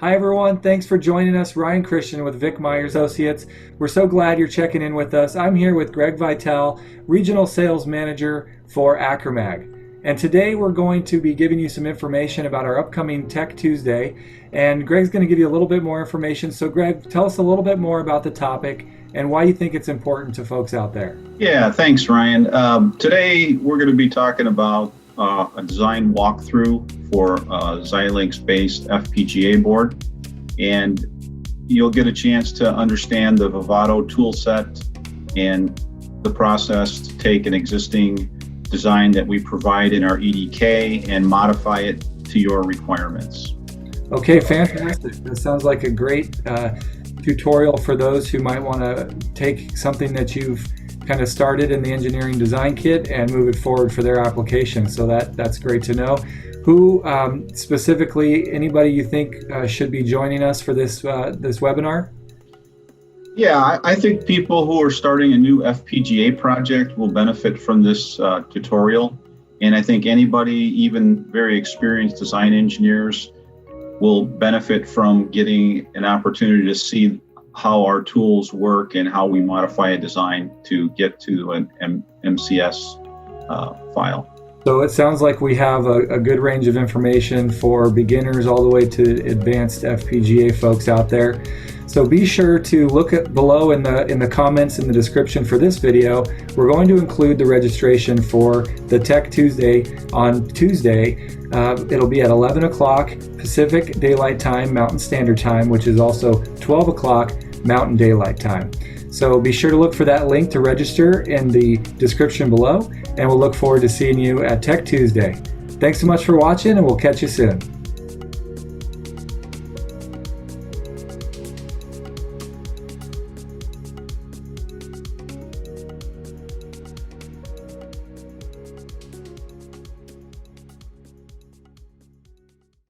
Hi everyone, thanks for joining us. Ryan Christian with Vic Myers Associates. We're so glad you're checking in with us. I'm here with Greg Vitale, Regional Sales Manager for Acromag. And today we're going to be giving you some information about our upcoming Tech Tuesday. And Greg's going to give you a little bit more information. So Greg, tell us a little bit more about the topic and why you think it's important to folks out there. Yeah, thanks, Ryan. Today we're going to be talking about a design walkthrough for a xilinx-based FPGA board, and you'll get a chance to understand the Vivado tool set and the process to take an existing design that we provide in our EDK and modify it to your requirements. Okay, fantastic. That sounds like a great tutorial for those who might want to take something that you've kind of started in the engineering design kit and move it forward for their application. So that's great to know. Who specifically, anybody you think should be joining us for this webinar? Yeah, I think people who are starting a new FPGA project will benefit from this tutorial. And I think anybody, even very experienced design engineers, will benefit from getting an opportunity to see how our tools work and how we modify a design to get to an MCS file. So it sounds like we have a good range of information for beginners all the way to advanced FPGA folks out there. So be sure to look at below in the comments in the description for this video. We're going to include the registration for the Tech Tuesday on Tuesday. It'll be at 11 o'clock Pacific Daylight Time, Mountain Standard Time, which is also 12 o'clock Mountain Daylight Time. So be sure to look for that link to register in the description below, and we'll look forward to seeing you at Tech Tuesday. Thanks so much for watching, and we'll catch you soon.